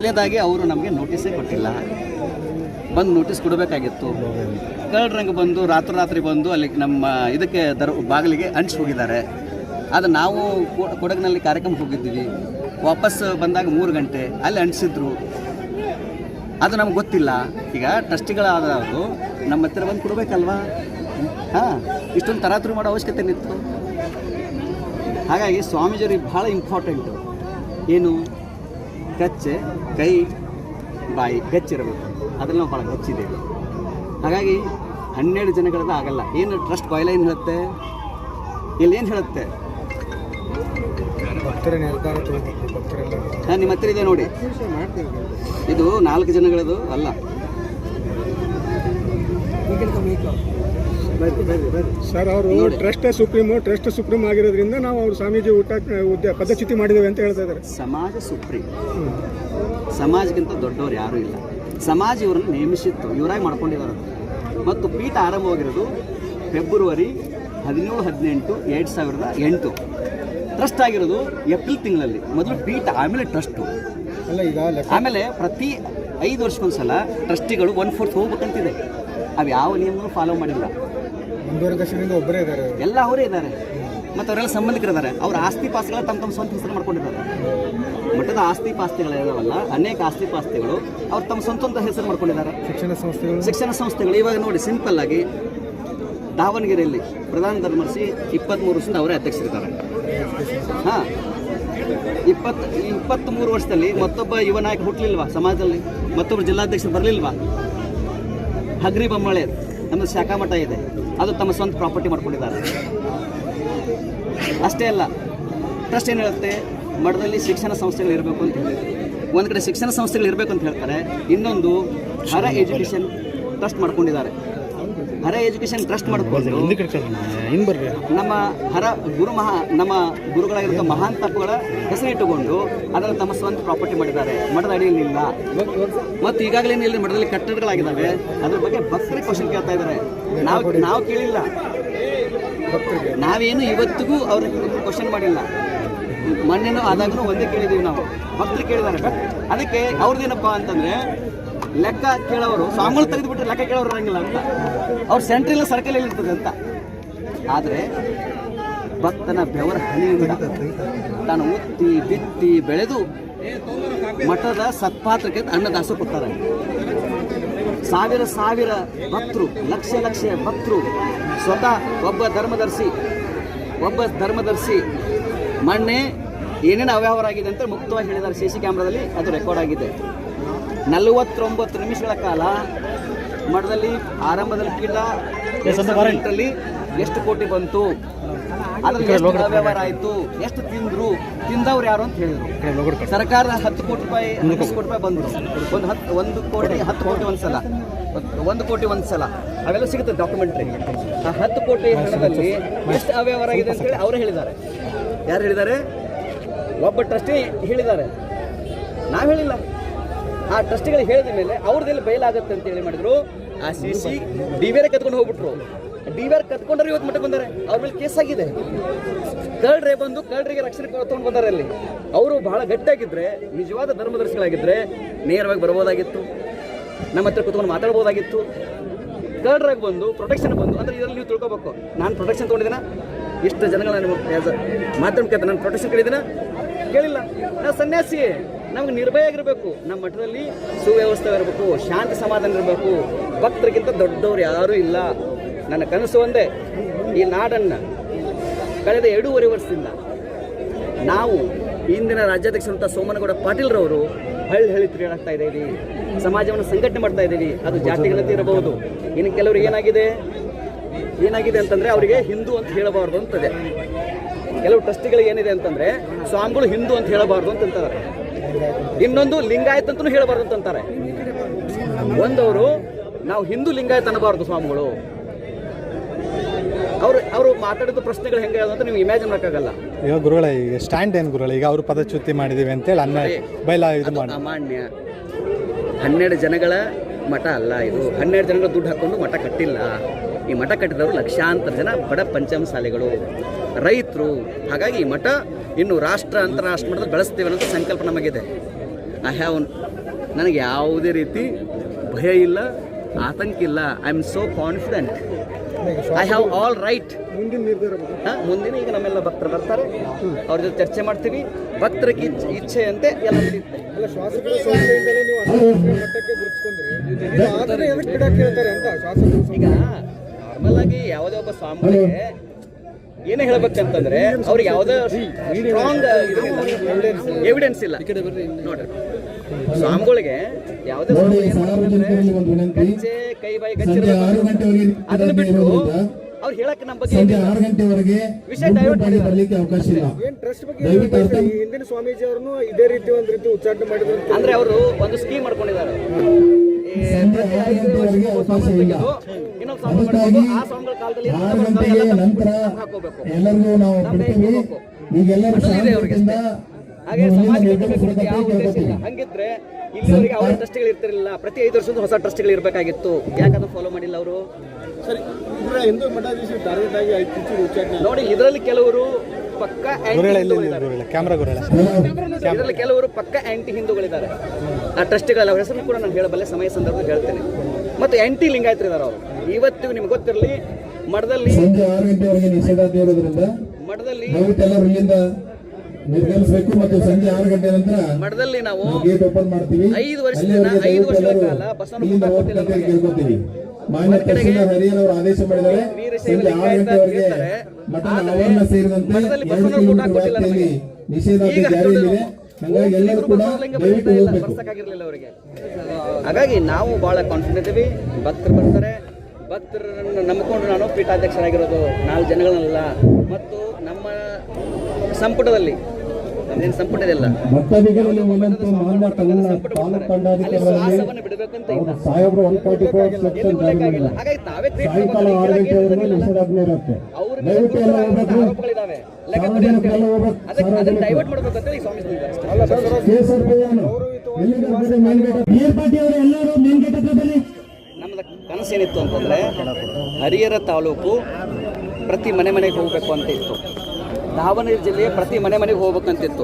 ಮೊದಲನೇದಾಗಿ ಅವರು ನಮಗೆ ನೋಟಿಸೇ ಕೊಟ್ಟಿಲ್ಲ. ಬಂದು ನೋಟಿಸ್ ಕೊಡಬೇಕಾಗಿತ್ತು. ಕಳ್ಳರಂಗೆ ಬಂದು ರಾತ್ರಿ ಬಂದು ಅಲ್ಲಿ ನಮ್ಮ ಇದಕ್ಕೆ ಬಾಗಿಲಿಗೆ ಅಂಟಿಸಿ ಹೋಗಿದ್ದಾರೆ. ಅದು ನಾವು ಕೊಡಗಿನಲ್ಲಿ ಕಾರ್ಯಕ್ರಮಕ್ಕೆ ಹೋಗಿದ್ದೀವಿ. ವಾಪಸ್ ಬಂದಾಗ 3 ಗಂಟೆ ಅಲ್ಲಿ ಅಂಟಿಸಿದ್ರು. ಅದು ನಮ್ಗೆ ಗೊತ್ತಿಲ್ಲ. ಈಗ ಟ್ರಸ್ಟಿಗಳಾದವರು ನಮ್ಮ ಹತ್ತಿರ ಬಂದು ಕೊಡಬೇಕಲ್ವಾ? ಇಷ್ಟೊಂದು ತರಾತುರಿ ಮಾಡೋ ಅವಶ್ಯಕತೆ ಇತ್ತು. ಹಾಗಾಗಿ ಸ್ವಾಮೀಜಿಯವ್ರಿಗೆ ಭಾಳ ಇಂಪಾರ್ಟೆಂಟು ಏನು, ಕಚ್ಚೆ ಕೈ ಬಾಯಿ ಗಚ್ಚಿರಬೇಕು. ಅದ್ರಲ್ಲಿ ನಾವು ಭಾಳ ಗಚ್ಚಿದ್ದೇವೆ. ಹಾಗಾಗಿ 12 ಜನಗಳದ್ದು ಆಗಲ್ಲ. ಏನು ಟ್ರಸ್ಟ್ ಬಾಯ್ಲ ಏನು ಹೇಳುತ್ತೆ, ಇಲ್ಲಿ ಏನು ಹೇಳುತ್ತೆ? ನಿಮ್ಮ ಹತ್ತಿರ ಇದೆ ನೋಡಿ, ಇದು 4 ಜನಗಳದು ಅಲ್ಲ. ಸರ್, ಅವರು ಟ್ರಸ್ಟ್ ಸುಪ್ರೀಂ ಆಗಿರೋದ್ರಿಂದ ನಾವು ಅವ್ರು ಸ್ವಾಮೀಜಿ ಪದಚ್ಯುತಿ ಮಾಡಿದ್ದೇವೆ ಅಂತ ಹೇಳ್ತಾ ಇದ್ದಾರೆ. ಸಮಾಜ ಸುಪ್ರೀಂ, ಸಮಾಜಕ್ಕಿಂತ ದೊಡ್ಡವರು ಯಾರೂ ಇಲ್ಲ. ಸಮಾಜ ಇವರನ್ನು ನೇಮಿಸಿತ್ತು, ಇವರಾಗಿ ಮಾಡ್ಕೊಂಡಿದ್ದಾರೆ. ಮತ್ತು ಪೀಠ ಆರಂಭವಾಗಿರೋದು ಫೆಬ್ರವರಿ 17-18, 2008. ಟ್ರಸ್ಟ್ ಆಗಿರೋದು ಏಪ್ರಿಲ್ ತಿಂಗಳಲ್ಲಿ. ಮೊದಲು ಪೀಠ, ಆಮೇಲೆ ಟ್ರಸ್ಟು. ಆಮೇಲೆ ಪ್ರತಿ 5 ವರ್ಷಕ್ಕೊಂದ್ಸಲ ಟ್ರಸ್ಟಿಗಳು 1/4 ಹೋಗ್ಬೇಕಂತಿದೆ. ಅವು ಯಾವ ನಿಯಮನೂ ಫಾಲೋ ಮಾಡಿಲ್ಲ. ಒಬ್ಬರೇ ಇದ್ದಾರೆ, ಎಲ್ಲ ಅವರೇ ಇದ್ದಾರೆ. ಮತ್ತು ಅವರೆಲ್ಲ ಸಂಬಂಧಿಕರಿದ್ದಾರೆ. ಅವ್ರ ಆಸ್ತಿ ಪಾಸ್ತಿಗಳ ತಮ್ಮ ಸ್ವಂತ ಹೆಸರು ಮಾಡ್ಕೊಂಡಿದ್ದಾರೆ. ಮಠದ ಆಸ್ತಿ ಪಾಸ್ತಿಗಳಿದಾವಲ್ಲ, ಅನೇಕ ಆಸ್ತಿ ಪಾಸ್ತಿಗಳು ಅವ್ರು ತಮ್ಮ ಸ್ವಂತ ಹೆಸರು ಮಾಡ್ಕೊಂಡಿದ್ದಾರೆ. ಶಿಕ್ಷಣ ಸಂಸ್ಥೆಗಳು ಇವಾಗ ನೋಡಿ, ಸಿಂಪಲ್ ಆಗಿ ದಾವಣಗೆರೆಯಲ್ಲಿ ಪ್ರಧಾನ ಧರ್ಮರ್ಷಿ 23 ವರ್ಷದಿಂದ ಅವರೇ ಅಧ್ಯಕ್ಷರಿದ್ದಾರೆ. 23 ವರ್ಷದಲ್ಲಿ ಮತ್ತೊಬ್ಬ ಯುವ ನಾಯಕ ಹುಟ್ಟಲಿಲ್ವಾ ಸಮಾಜದಲ್ಲಿ? ಮತ್ತೊಬ್ಬರು ಜಿಲ್ಲಾಧ್ಯಕ್ಷರು ಬರಲಿಲ್ವಾ? ಹಗ್ರಿ ಬೊಮ್ಮಳೆ ನಮ್ಮದು ಶಾಖಾ ಮಠ ಇದೆ, ಅದು ತಮ್ಮ ಸ್ವಂತ ಪ್ರಾಪರ್ಟಿ ಮಾಡ್ಕೊಂಡಿದ್ದಾರೆ. ಅಷ್ಟೇ ಅಲ್ಲ, ಟ್ರಸ್ಟ್ ಏನು ಹೇಳುತ್ತೆ, ಮಠದಲ್ಲಿ ಶಿಕ್ಷಣ ಸಂಸ್ಥೆಗಳು ಇರಬೇಕು ಅಂತ ಹೇಳಿ. ಒಂದು ಕಡೆ ಶಿಕ್ಷಣ ಸಂಸ್ಥೆಗಳು ಇರಬೇಕು ಅಂತ ಹೇಳ್ತಾರೆ, ಇನ್ನೊಂದು ಹರ ಎಜುಕೇಷನ್ ಟ್ರಸ್ಟ್ ಮಾಡ್ಕೊಂಡಿದ್ದಾರೆ. ಹರ ಎಜುಕೇಷನ್ ಟ್ರಸ್ಟ್ ಮಾಡಿಕೊಂಡು ನಮ್ಮ ನಮ್ಮ ಗುರುಗಳಾಗಿರೋ ಮಹಾನ್ ತಪ್ಪುಗಳ ಹೆಸರಿಟ್ಟುಕೊಂಡು ಅದನ್ನು ತಮ್ಮ ಸ್ವಂತ ಪ್ರಾಪರ್ಟಿ ಮಾಡಿದ್ದಾರೆ. ಮಠದ ಅಡಿಯಲ್ಲಿ ಇಲ್ಲ. ಮತ್ತು ಈಗಾಗಲೇ ಇಲ್ಲಿ ಮಠದಲ್ಲಿ ಕಟ್ಟಡಗಳಾಗಿದ್ದಾವೆ. ಅದ್ರ ಬಗ್ಗೆ ಭಕ್ತರಿಗೆ ಕ್ವಶನ್ ಕೇಳ್ತಾ ಇದ್ದಾರೆ. ನಾವು ಕೇಳಿಲ್ಲ, ನಾವೇನು ಇವತ್ತಿಗೂ ಅವ್ರಿಗೆ ಕ್ವಶನ್ ಮಾಡಿಲ್ಲ. ಮೊನ್ನೆನೂ ಆದಾಗೂ ಒಂದೇ ಕೇಳಿದ್ದೀವಿ ನಾವು. ಭಕ್ತರು ಕೇಳಿದ್ದಾರೆ. ಅದಕ್ಕೆ ಅವ್ರದ್ದೇನಪ್ಪ ಅಂತಂದರೆ, ಲೆಕ್ಕ ಕೇಳೋರು ಸ್ವಾಮಿಗಳು ತೆಗೆದುಬಿಟ್ರೆ ಲೆಕ್ಕ ಕೇಳೋರು ಇರಂಗಿಲ್ಲ ಅಂತ. ಅವ್ರು ಸೆಂಟ್ರಿಲ್ಲ ಸರ್ಕಲಲ್ಲಿ ಇರ್ತದೆ ಅಂತ. ಆದರೆ ಭಕ್ತನ ಬೆವರ ಹನಿಯಿಂದ ತಾನು ಉತ್ತಿ ಬಿತ್ತಿ ಬೆಳೆದು ಮಠದ ಸತ್ಪಾತ್ರಕ್ಕೆ ಅನ್ನದಾಸ ಕೊಡ್ತಾರೆ. ಸಾವಿರ ಭಕ್ತರು, ಲಕ್ಷ ಭಕ್ತರು, ಸ್ವತಃ ಒಬ್ಬ ಧರ್ಮದರ್ಶಿ ಮೊನ್ನೆ ಏನೇನು ಅವ್ಯವಹಾರ ಆಗಿದೆ ಅಂತ ಮುಕ್ತವಾಗಿ ಹೇಳಿದ್ದಾರೆ. CC ಕ್ಯಾಮ್ರಾದಲ್ಲಿ ಅದು ರೆಕಾರ್ಡ್ ಆಗಿದೆ. 49 ನಿಮಿಷಗಳ ಕಾಲ ಮಠದಲ್ಲಿ ಆರಂಭದಲ್ಲಿ ಪೀಠ ಎಷ್ಟು ಕೋಟಿ ಬಂತು, ಅದ್ರಲ್ಲಿ ಎಷ್ಟು ಅವ್ಯವಹಾರ ಆಯಿತು, ಎಷ್ಟು ತಿಂದವ್ರು ಯಾರು ಅಂತ ಹೇಳಿದ್ರು. ಸರ್ಕಾರದ 10 ಕೋಟಿ ರೂಪಾಯಿ 10 ಕೋಟಿ ರೂಪಾಯಿ ಬಂದರು. 1 ಕೋಟಿ 10 ಕೋಟಿ ಒಂದ್ಸಲ, 1 ಕೋಟಿ ಒಂದ್ಸಲ, ಅವೆಲ್ಲ ಸಿಗುತ್ತೆ ಡಾಕ್ಯುಮೆಂಟ್ರಿ. ಆ 10 ಕೋಟಿ ಹಣದಲ್ಲಿ ಎಷ್ಟು ಅವ್ಯವಹಾರ ಆಗಿದೆ ಅಂತೇಳಿ ಅವರೇ ಹೇಳಿದ್ದಾರೆ. ಯಾರು ಹೇಳಿದ್ದಾರೆ? ಒಬ್ಬ ಟ್ರಸ್ಟಿ ಹೇಳಿದ್ದಾರೆ, ನಾವು ಹೇಳಿಲ್ಲ. ಆ ಟ್ರಸ್ಟಿಗಳು ಹೇಳಿದ ಮೇಲೆ ಅವ್ರದ್ದೆಲ್ಲ ಬಯಲಾಗುತ್ತೆ ಅಂತೇಳಿ ಮಾಡಿದ್ರು. ಆ CC DVR ಕತ್ಕೊಂಡು ಹೋಗ್ಬಿಟ್ರು. DVR ಕತ್ಕೊಂಡ್ರೆ ಇವತ್ತು ಮಠಕ್ಕೆ ಬಂದಾರೆ. ಅವ್ರ ಮೇಲೆ ಕೇಸ್ ಆಗಿದೆ. ಕಳ್ಳರಿಗೆ ರಕ್ಷಣೆ ತೊಗೊಂಡು ಬಂದಾರೆ. ಅಲ್ಲಿ ಅವರು ಬಹಳ ಗಟ್ಟಿಯಾಗಿದ್ದರೆ, ನಿಜವಾದ ಧರ್ಮದರ್ಶಿಗಳಾಗಿದ್ದರೆ ನೇರವಾಗಿ ಬರ್ಬೋದಾಗಿತ್ತು, ನಮ್ಮ ಹತ್ರ ಕುತ್ಕೊಂಡು ಮಾತಾಡ್ಬೋದಾಗಿತ್ತು. ಕಳ್ಳರಾಗಿ ಬಂದು ಪ್ರೊಟೆಕ್ಷನ್ ಬಂದು ಅಂದರೆ ಇದರಲ್ಲಿ ನೀವು ತಿಳ್ಕೊಬೇಕು, ನಾನು ಪ್ರೊಟೆಕ್ಷನ್ ತೊಗೊಂಡಿದ್ದೀನ, ಇಷ್ಟು ಜನಗಳ ಮಾಧ್ಯಮಕ್ಕೆ ನಾನು ಪ್ರೊಟೆಕ್ಷನ್ ಕೇಳಿದ್ದೀನ? ಕೇಳಿಲ್ಲ. ನಾವು ಸನ್ಯಾಸಿ, ನಮ್ಗೆ ನಿರ್ಭಯಾಗಿರಬೇಕು. ನಮ್ಮ ಮಠದಲ್ಲಿ ಸುವ್ಯವಸ್ಥೆ ಇರಬೇಕು, ಶಾಂತಿ ಸಮಾಧಾನ ಇರಬೇಕು. ಭಕ್ತರಿಗಿಂತ ದೊಡ್ಡವರು ಯಾರೂ ಇಲ್ಲ. ನನ್ನ ಕನಸು ಒಂದೇ, ಈ ನಾಡನ್ನು ಕಳೆದ 2.5 ವರ್ಷದಿಂದ ನಾವು ಇಂದಿನ ರಾಜ್ಯಾಧ್ಯಕ್ಷರಂಥ ಸೋಮನಗೌಡ ಪಾಟೀಲ್ರವರು ಹಳ್ಳಿ ತಿರುಗಾಡ್ತಾ ಇದ್ದೀವಿ, ಸಮಾಜವನ್ನು ಸಂಘಟನೆ ಮಾಡ್ತಾ ಇದ್ದೀವಿ. ಅದು ಜಾತಿಗಳಂತೆ ಇರಬಹುದು. ಇನ್ನು ಕೆಲವರು ಏನಾಗಿದೆ ಅಂತಂದರೆ ಅವರಿಗೆ ಹಿಂದೂ ಅಂತ ಹೇಳಬಾರ್ದು ಅಂತದೆ. ಕೆಲವು ಟ್ರಸ್ಟಿಗಳಿಗೆ ಏನಿದೆ ಅಂತಂದರೆ ಸ್ವಾಮಿಗಳು ಹಿಂದೂ ಅಂತ ಹೇಳಬಾರ್ದು ಅಂತಂತಾರೆ. ಇನ್ನೊಂದು ಲಿಂಗಾಯತ್ ಅಂತಲೂ ಹೇಳಬಾರ್ದು ಅಂತಂತಾರೆ. ಒಂದವರು ನಾವು ಹಿಂದೂ ಲಿಂಗಾಯತ್ ಅನ್ನಬಾರ್ದು ಸ್ವಾಮಿಗಳು. ಅವರು ಮಾತಾಡಿದ ಪ್ರಶ್ನೆಗಳು ಹೆಂಗೆ ಅಂತ ನೀವು ಇಮ್ಯಾಜಿನ್ ಮಾಡೋಕ್ಕಾಗಲ್ಲ. ಈಗ ಗುರುಗಳ ಈಗ ಸ್ಟ್ಯಾಂಡ್ ಏನು ಗುರುಗಳ, ಈಗ ಅವರು ಪದಚ್ಯುತಿ ಮಾಡಿದ್ದೀವಿ ಅಂತೇಳಿ ಅಮಾನ್ಯ. 12 ಜನಗಳ ಮಠ ಅಲ್ಲ ಇದು. 12 ಜನಗಳ ದುಡ್ಡು ಹಾಕ್ಕೊಂಡು ಮಠ ಕಟ್ಟಿಲ್ಲ. ಈ ಮಠ ಕಟ್ಟಿದವರು ಲಕ್ಷಾಂತರ ಜನ ಬಡ ಪಂಚಮಸಾಲಿಗಳು, ರೈತರು. ಹಾಗಾಗಿ ಈ ಮಠ ಇನ್ನು ರಾಷ್ಟ್ರ ಅಂತಾರಾಷ್ಟ್ರ ಮಟ್ಟದಲ್ಲಿ ಬೆಳೆಸ್ತೀವಿ ಅನ್ನೋ ಸಂಕಲ್ಪ ನಮಗಿದೆ. ನನಗೆ ಯಾವುದೇ ರೀತಿ ಭಯ ಇಲ್ಲ, ಆತಂಕ ಇಲ್ಲ. I am so confident. I have all right. ಮುಂದಿನ ನಿರ್ಧಾರ ಮುಂದಿನ ಈಗ ನಮ್ಮೆಲ್ಲ ಭಕ್ತರು ಬರ್ತಾರೆ, ಅವ್ರ ಜೊತೆ ಚರ್ಚೆ ಮಾಡ್ತೀವಿ. ಭಕ್ತರಿಗೆ ಇಚ್ಛೆಯಂತೆ ಎಲ್ಲ ನಡೆಯುತ್ತೆ. ಅಲ್ಲ, ಶಾಸಕರ ಸೌಲಭ್ಯದಿಂದಲೇ ನೀವು ಅಂತಾರಾಷ್ಟ್ರೀಯ ಮಟ್ಟಕ್ಕೆ ಗುರುತಿಸ್ಕೊಂಡ್ರಿ, ಆದರೆ ಎದಕ್ಕೆ ಬಿಡಕ್ಕೆ ಹೇಳ್ತಾರೆ ಅಂತ ಶಾಸಕರು. ಈಗ ನಾರ್ಮಲ್ ಆಗಿ ಯಾವುದೇ ಒಬ್ಬ ಸ್ವಾಮಿಗಳಿಗೆ ಏನೇ ಹೇಳ್ಬೇಕಂತಂದ್ರೆ ಅವ್ರಿಗೆ ಯಾವುದೇ ಸ್ಟ್ರಾಂಗ್ ಎವಿಡೆನ್ಸ್ ಇಲ್ಲ. ನೋಡ್ರಿ, ಸ್ವಾಮಿಗಳಿಗೆ ಯಾವುದೇ ಗಚ್ಚೆ ಕೈ ಬಾಯಿ ಗಚ್ಚೆ ಅದನ್ನ ಬಿಟ್ಟು ಅವ್ರು ಹೇಳಕ್ಕೆ ನಮ್ಮ ಬಗ್ಗೆ ವಿಷಯ ಡೈವರ್ಟ್ ಬರ್ಲಿಕ್ಕೆ ಅವಕಾಶ ಇಲ್ಲ. ಏನ್ ಟ್ರಸ್ಟ್ ಬಗ್ಗೆ ಹೇಳ್ತಾ ಇದ್ದಾರೆ? ಈ ಹಿಂದಿನ ಸ್ವಾಮೀಜಿ ಅವ್ರನ್ನು ಇದೇ ರೀತಿ ಒಂದು ರೀತಿ ಉಚ್ಚಾಟನೆ ಮಾಡಿದ್ರು ಅಂತ. ಅಂದ್ರೆ ಅವರು ಒಂದು ಸ್ಕೀಮ್ ಮಾಡ್ಕೊಂಡಿದ್ದಾರೆ. ಇನ್ನೊಂದು ಸ್ವಾಮಿ ಮಾಡ್ಕೊಂಡು ಆ ಸ್ವಾಮಿಗಳ ಕಾಲದಲ್ಲಿ ಹಾಕೋಬೇಕು. ಎಲ್ಲರಿಗೂ ನಾವು ಬಿಡ್ತೀವಿ. ಈಗೆಲ್ಲರೂ ಶಾಂತಿಯಿಂದ ಹಾಗೆ ಸಮಾಜ ಯಾವ ಉದ್ದೇಶ ಇಲ್ಲ. ಹಂಗಿದ್ರೆ ಇಲ್ಲಿವರೆಗೆ ಅವರ ಟ್ರಸ್ಟ್ಗಳು ಇರ್ತಿರಲಿಲ್ಲ. ಪ್ರತಿ 5 ವರ್ಷದ ಹೊಸ ಟ್ರಸ್ಟ್ಗಳು ಇರಬೇಕಾಗಿತ್ತು. ಯಾಕಂದ್ರೆ ಫಾಲೋ ಮಾಡಿಲ್ಲ ಅವರು. ಸರಿ, ಹಿಂದೂ ಮಠಾಧೀಶ ಟಾರ್ಗೆಟ್ ಆಗಿ ಉಚ್ಚಾಟನೆ ನೋಡಿ, ಇದರಲ್ಲಿ ಕೆಲವರು ಪಕ್ಕ ಇದರಲ್ಲಿ ಕೆಲವರು ಪಕ್ಕ ಆಂಟಿ ಹಿಂದೂಗಳಿದ್ದಾರೆ. ಆ ಟ್ರಸ್ಟ್ಗಳ ಹೆಸರು ಕೂಡ ನಾನು ಹೇಳಬಲ್ಲೆ, ಸಮಯ ಸಂದರ್ಭದಲ್ಲಿ ಹೇಳ್ತೇನೆ. ಮತ್ತು ಆಂಟಿ ಲಿಂಗಾಯತರಿದ್ದಾರೆ ಅವರು. ಇವತ್ತಿಗೂ ನಿಮ್ಗೆ ಗೊತ್ತಿರಲಿ, ಮಠದಲ್ಲಿ ಸಂಜೆ 6 ಗಂಟೆವರೆಗೆ ನಿಷೇಧಾಜ್ಞೆ ಇರೋದ್ರಿಂದ ಮಠದಲ್ಲಿ ಎಲ್ಲರೂ ಇಲ್ಲಿಂದ ನಿರ್ಗಮಿಸಬೇಕು. ಮತ್ತು ಸಂಜೆ 6 ಗಂಟೆ ನಂತರ ಮಠದಲ್ಲಿ ನಾವು ಗೇಟ್ ಓಪನ್ ಮಾಡ್ತೀವಿ. 5 ವರ್ಷಗಳ ಕಾಲ ಬಸವನ ಕೊಟ್ಟಿಲ್ಲ ನಮಗೆ. ಕೇಳ್ಕೊತೀವಿ. ಮಾನ್ಯ ತಹಸೀಲ್ದಾರ್ ಹರಿಯನವರು ಆದೇಶ ಮಾಡಿದ್ದಾರೆ. ಸಂಜೆ 6 ಗಂಟೆವರೆಗೆ ಮಠದ ಆವರಣ ಸೇರಿದಂತೆ 2 ಕಿಲೋಮೀಟರ್ ವ್ಯಾಪ್ತಿಯಲ್ಲಿ ನಿಷೇಧಾಜ್ಞೆ ಜಾರಿಯಲ್ಲಿದೆ. ಹಾಗಾಗಿ ಎಲ್ಲರೂ ಕೂಡ ದಯವಿಟ್ಟು ಹೋಗಬೇಕು. ಬರ್ಸಕ್ಕಾಗಿರ್ಲಿಲ್ಲ ಅವರಿಗೆ. ಹಾಗಾಗಿ ನಾವು ಬಹಳ ಕಾನ್ಫಿಡೆಂಟ್ ಇದ್ದೀವಿ. ಭಕ್ತರು ಬರ್ತಾರೆ. ಭಕ್ತರನ್ನು ನಂಬಿಕೊಂಡು ನಾನು ಪೀಠಾಧ್ಯಕ್ಷರಾಗಿರೋದು 4 ಜನಗಳನ್ನೆಲ್ಲ. ಮತ್ತು ನಮ್ಮ ಸಂಪುಟದಲ್ಲಿ ನಮ್ದೇನು ಸಂಪುಟ ಇದೆಲ್ಲ, ಭಕ್ತಾದಿಗಳಲ್ಲಿ ಒಂದಂತೂ ಮಾನ್ಯ ತಾಲೂಕು ಶ್ವಾಸವನ್ನು ಬಿಡಬೇಕಂತ ಇಲ್ಲ. ಸಾಹೇಬರು 144 ಸೆಕ್ಷನ್ ಜಾರಿ ಮಾಡಿದ್ದಾರೆ. ಹಾಗಾಗಿ ತಾವೇ ಸಾಯಂಕಾಲ 6 ಗಂಟೆವರೆಗೂ ನಿಷೇಧಾಜ್ಞೆ ಇರುತ್ತೆ. ದಯವಿಟ್ಟು ಎಲ್ಲ ಹೋಗ್ಬೇಕು. ಆರೋಪಗಳಿದಾವೆ. ಸಾರ್ವಜನಿಕರೆಲ್ಲ ಹೋಗ್ಬೇಕು. ಅದನ್ನ ಡೈವರ್ಟ್ ಮಾಡ್ಬೇಕಂತ ಈ ಸ್ವಾಮಿ ಹೇಳಿದ್ದಾರೆ. ಅಲ್ಲ ಸರ್, ನಮ್ಮದು ಕನಸು ಏನಿತ್ತು ಅಂತಂದರೆ ಹರಿಹರ ತಾಲೂಕು ಪ್ರತಿ ಮನೆ ಮನೆಗೆ ಹೋಗಬೇಕು ಅಂತ ಇತ್ತು. ದಾವಣಗೆರೆ ಜಿಲ್ಲೆಯ ಪ್ರತಿ ಮನೆ ಮನೆಗೆ ಹೋಗ್ಬೇಕಂತಿತ್ತು.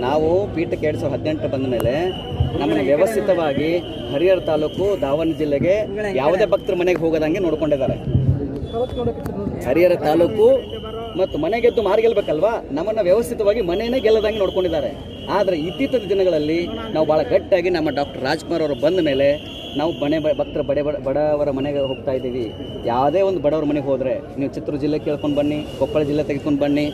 ನಾವು ಪೀಠಕ್ಕೆ 2018 ಬಂದ ಮೇಲೆ ನಮ್ಮನ್ನು ವ್ಯವಸ್ಥಿತವಾಗಿ ಹರಿಹರ ತಾಲೂಕು ದಾವಣಗೆರೆ ಜಿಲ್ಲೆಗೆ ಯಾವುದೇ ಭಕ್ತರ ಮನೆಗೆ ಹೋಗೋದಂಗೆ ನೋಡ್ಕೊಂಡಿದ್ದಾರೆ. ಹರಿಹರ ತಾಲೂಕು ಮತ್ತು ಮನೆ ಗೆದ್ದು ಮಾರು ಗೆಲ್ಲಬೇಕಲ್ವಾ, ನಮ್ಮನ್ನು ವ್ಯವಸ್ಥಿತವಾಗಿ ಮನೆಯೇ ಗೆಲ್ಲದಂಗೆ ನೋಡ್ಕೊಂಡಿದ್ದಾರೆ. ಆದರೆ ಇತ್ತೀಚಿನ ದಿನಗಳಲ್ಲಿ ನಾವು ಭಾಳ ಗಟ್ಟಿಯಾಗಿ ನಮ್ಮ ಡಾಕ್ಟರ್ ರಾಜ್ಕುಮಾರ್ ಅವರು ಬಂದ ಮೇಲೆ ನಾವು ಭಕ್ತರ ಬಡವರ ಮನೆಗೆ ಹೋಗ್ತಾ ಇದ್ದೀವಿ. ಯಾವುದೇ ಒಂದು ಬಡವರ ಮನೆಗೆ ಹೋದರೆ ನೀವು ಚಿತ್ರದುರ್ಗ ಜಿಲ್ಲೆ ಕೇಳ್ಕೊಂಡು ಬನ್ನಿ, ಕೊಪ್ಪಳ ಜಿಲ್ಲೆ ತೆಗೆದುಕೊಂಡು ಬನ್ನಿ,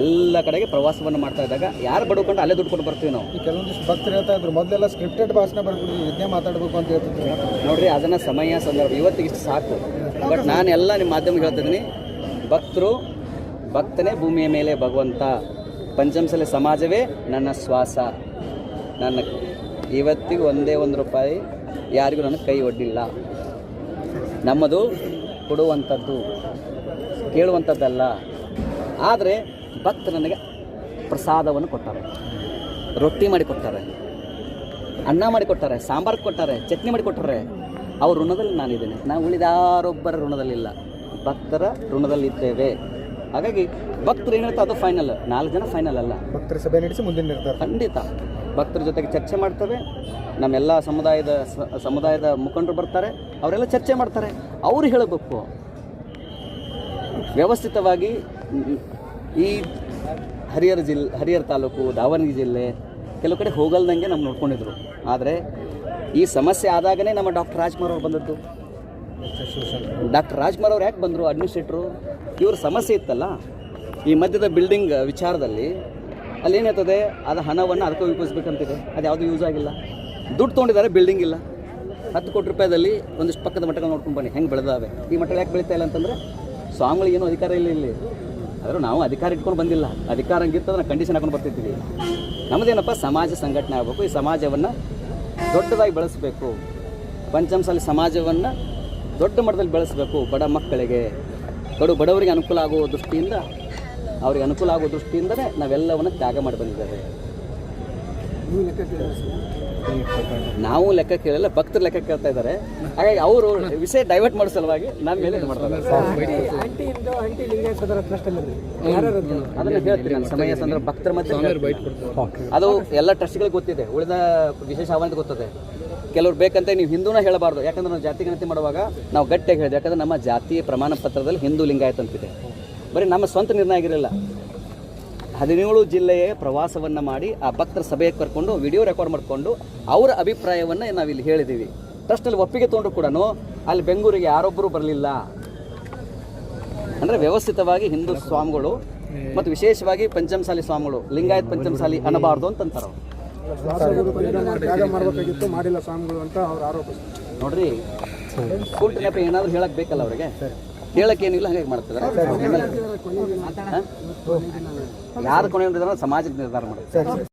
ಎಲ್ಲ ಕಡೆಗೆ ಪ್ರವಾಸವನ್ನು ಮಾಡ್ತಾ ಇದ್ದಾಗ ಯಾರು ಬಡ್ಕೊಂಡು ಅಲ್ಲೇ ದುಡ್ಡು ಕೊಟ್ಟು ಬರ್ತೀವಿ ನಾವು. ಕೆಲವೊಂದಿಷ್ಟು ಭಕ್ತರು ಹೇಳ್ತಾ ಇದ್ರು, ಮೊದಲೆಲ್ಲ ಸ್ಕ್ರಿಪ್ಟೆಡ್ ಭಾಷಣ ಬರ್ಬಿಟ್ಟು ಇದನ್ನೇ ಮಾತಾಡಬೇಕು ಅಂತ ಹೇಳ್ತಿದ್ರು. ನೋಡ್ರಿ, ಅದನ್ನು ಸಮಯ ಸಂದರ್ಭ ಇವತ್ತಿಗೆ ಇಷ್ಟು ಸಾಕು. ಬಟ್ ನಾನೆಲ್ಲ ನಿಮ್ಮ ಮಾಧ್ಯಮ ಹೇಳ್ತಿದ್ದೀನಿ, ಭಕ್ತನೇ ಭೂಮಿಯ ಮೇಲೆ ಭಗವಂತ, ಪಂಚಮಸಾಲಿ ಸಮಾಜವೇ ನನ್ನ ಶ್ವಾಸ. ನನ್ನ ಇವತ್ತಿಗೂ ಒಂದೇ ₹1 ಯಾರಿಗೂ ನನಗೆ ಕೈ ಒಡ್ಡಿಲ್ಲ. ನಮ್ಮದು ಕೊಡುವಂಥದ್ದು, ಕೇಳುವಂಥದ್ದಲ್ಲ. ಆದರೆ ಭಕ್ತರು ನನಗೆ ಪ್ರಸಾದವನ್ನು ಕೊಟ್ಟಾರೆ, ರೊಟ್ಟಿ ಮಾಡಿ ಕೊಟ್ಟಾರೆ, ಅನ್ನ ಮಾಡಿ ಕೊಟ್ಟಾರೆ, ಸಾಂಬಾರು ಕೊಟ್ಟಾರೆ, ಚಟ್ನಿ ಮಾಡಿ ಕೊಟ್ಟಾರೆ. ಅವ್ರ ಋಣದಲ್ಲಿ ನಾನಿದ್ದೇನೆ. ನಾವು ಉಳಿದಾರೊಬ್ಬರ ಋಣದಲ್ಲಿಲ್ಲ, ಭಕ್ತರ ಋಣದಲ್ಲಿದ್ದೇವೆ. ಹಾಗಾಗಿ ಭಕ್ತರು ಏನಿರುತ್ತೆ ಅದು ಫೈನಲ್. 4 ಜನ ಫೈನಲ್ ಅಲ್ಲ. ಭಕ್ತರ ಸಭೆ ನಡೆಸಿ ಮುಂದಿನ ನಿರ್ಧಾರ ಖಂಡಿತ ಭಕ್ತರ ಜೊತೆಗೆ ಚರ್ಚೆ ಮಾಡ್ತೇವೆ. ನಮ್ಮೆಲ್ಲ ಸಮುದಾಯದ ಮುಖಂಡರು ಬರ್ತಾರೆ, ಅವರೆಲ್ಲ ಚರ್ಚೆ ಮಾಡ್ತಾರೆ. ಅವರು ಹೇಳಬೇಕು ವ್ಯವಸ್ಥಿತವಾಗಿ. ಈ ಹರಿಹರ ತಾಲೂಕು, ದಾವಣಗೆರೆ ಜಿಲ್ಲೆ ಕೆಲವು ಕಡೆ ಹೋಗಲ್ದಂಗೆ ನಮ್ಮ ನೋಡ್ಕೊಂಡಿದ್ರು. ಆದರೆ ಈ ಸಮಸ್ಯೆ ಆದಾಗನೇ ನಮ್ಮ ಡಾಕ್ಟರ್ ರಾಜ್ಕುಮಾರ್ ಅವರು ಬಂದದ್ದು. ಡಾಕ್ಟರ್ ರಾಜ್ಕುಮಾರ್ ಅವ್ರು ಯಾಕೆ ಬಂದರು? ಅಡ್ಮಿನಿಸ್ಟ್ರೇಟ್ರು. ಇವ್ರ ಸಮಸ್ಯೆ ಇತ್ತಲ್ಲ ಈ ಮಧ್ಯದ ಬಿಲ್ಡಿಂಗ್ ವಿಚಾರದಲ್ಲಿ, ಅಲ್ಲಿ ಏನಾಗ್ತದೆ, ಅದು ಹಣವನ್ನು ಅದಕ್ಕೆ ಉಪಯೋಗಿಸ್ಬೇಕಂತಿದೆ. ಅದು ಯಾವುದೂ ಯೂಸ್ ಆಗಿಲ್ಲ. ದುಡ್ಡು ತೊಗೊಂಡಿದ್ದಾರೆ, ಬಿಲ್ಡಿಂಗ್ ಇಲ್ಲ. 10 ಕೋಟಿ ರೂಪಾಯಿದಲ್ಲಿ ಒಂದಿಷ್ಟು ಪಕ್ಕದ ಮಠಗಳು ನೋಡ್ಕೊಂಡು ಬನ್ನಿ ಹೆಂಗೆ ಬೆಳೆದಾವೆ. ಈ ಮಠ ಯಾಕೆ ಬೆಳೀತಾ ಇಲ್ಲ ಅಂತಂದರೆ ಸ್ವಾಮಿಗಳಿಗೆ ಏನೂ ಅಧಿಕಾರ ಇಲ್ಲ ಇಲ್ಲಿ. ಆದರೂ ನಾವು ಅಧಿಕಾರ ಇಟ್ಕೊಂಡು ಬಂದಿಲ್ಲ. ಅಧಿಕಾರ ಹಂಗಿರ್ತದೆ, ನಾವು ಕಂಡೀಷನ್ ಹಾಕೊಂಡು ಬರ್ತಿದ್ದೀವಿ. ನಮ್ಮದೇನಪ್ಪ, ಸಮಾಜ ಸಂಘಟನೆ ಆಗಬೇಕು. ಈ ಸಮಾಜವನ್ನು ದೊಡ್ಡದಾಗಿ ಬೆಳೆಸಬೇಕು. ಪಂಚಮಸಾಲಿ ಸಮಾಜವನ್ನು ದೊಡ್ಡ ಮಟ್ಟದಲ್ಲಿ ಬೆಳೆಸಬೇಕು. ಬಡ ಮಕ್ಕಳಿಗೆ, ಬಡವರಿಗೆ ಅನುಕೂಲ ಆಗುವ ದೃಷ್ಟಿಯಿಂದ, ಅವರಿಗೆ ಅನುಕೂಲ ಆಗುವ ದೃಷ್ಟಿಯಿಂದಲೇ ನಾವೆಲ್ಲವನ್ನು ತ್ಯಾಗ ಮಾಡಿ ಬಂದಿದ್ದೇವೆ. ನಾವು ಲೆಕ್ಕ ಕೇಳಿಲ್ಲ, ಭಕ್ತರು ಲೆಕ್ಕ ಕೇಳ್ತಾ ಇದ್ದಾರೆ. ಹಾಗಾಗಿ ಅವರು ವಿಷಯ ಡೈವರ್ಟ್ ಮಾಡೋ ಸಲುವಾಗಿ ನಮ್ಮ ಮೇಲೆ ಇದು ಮಾಡ್ತಾರೆ. ಅದನ್ನು ಹೇಳ್ತೀನಿ ನಾನು ಸಮಯ ಸಂದರ್ಭ ಭಕ್ತರ ಮಧ್ಯೆ. ಅದು ಎಲ್ಲ ಟ್ರಸ್ಟ್ಗಳಿಗೆ ಗೊತ್ತಿದೆ, ಉಳಿದ ವಿಶೇಷ ಆಹ್ವಾನ ಗೊತ್ತದೆ. ಕೆಲವ್ರು ಬೇಕಂತ ನೀವು ಹಿಂದೂನ ಹೇಳಬಾರ್ದು, ಯಾಕಂದ್ರೆ ನಾವು ಜಾತಿ ಗಣತಿ ಮಾಡುವಾಗ ನಾವು ಗಟ್ಟಿಯಾಗಿ ಹೇಳಿದೆ. ಯಾಕಂದ್ರೆ ನಮ್ಮ ಜಾತಿಯ ಪ್ರಮಾಣ ಪತ್ರದಲ್ಲಿ ಹಿಂದೂ ಲಿಂಗಾಯತ ಅಂತಿದೆ. ಬರೀ ನಮ್ಮ ಸ್ವಂತ ನಿರ್ಣಯ ಆಗಿರಲಿಲ್ಲ, 17 ಜಿಲ್ಲೆಯ ಪ್ರವಾಸವನ್ನು ಮಾಡಿ ಆ ಭಕ್ತರ ಸಭೆಗೆ ಕರ್ಕೊಂಡು ವಿಡಿಯೋ ರೆಕಾರ್ಡ್ ಮಾಡಿಕೊಂಡು ಅವರ ಅಭಿಪ್ರಾಯವನ್ನು ನಾವಿಲ್ಲಿ ಹೇಳಿದ್ದೀವಿ. ಟ್ರಸ್ಟಲ್ಲಿ ಒಪ್ಪಿಗೆ ತೊಗೊಂಡ್ರು ಕೂಡ ಅಲ್ಲಿ ಬೆಂಗಳೂರಿಗೆ ಯಾರೊಬ್ಬರು ಬರಲಿಲ್ಲ. ಅಂದರೆ ವ್ಯವಸ್ಥಿತವಾಗಿ ಹಿಂದೂ ಸ್ವಾಮಿಗಳು ಮತ್ತು ವಿಶೇಷವಾಗಿ ಪಂಚಮಸಾಲಿ ಸ್ವಾಮಿಗಳು ಲಿಂಗಾಯತ್ ಪಂಚಮಸಾಲಿ ಅನ್ನಬಾರ್ದು ಅಂತಂತಾರೆ. ಮಾಡಬೇಕಾಗಿತ್ತು, ಮಾಡಿಲ್ಲ ಸ್ವಾಮಿಗಳು ಅಂತ ಅವ್ರ ಆರೋಪ. ನೋಡ್ರಿ, ಕೂಲ್ ನೆಪ ಏನಾದರೂ ಹೇಳಕ್ ಬೇಕಲ್ಲ ಅವ್ರಿಗೆ, ಹೇಳಕ್ಕೆ ಏನಿಲ್ಲ, ಹಾಗಾಗಿ ಮಾಡ್ತಾರೆ. ಯಾರು ಕೊನೆ ಸಮಾಜಕ್ಕೆ ನಿರ್ಧಾರ ಮಾಡೋದು.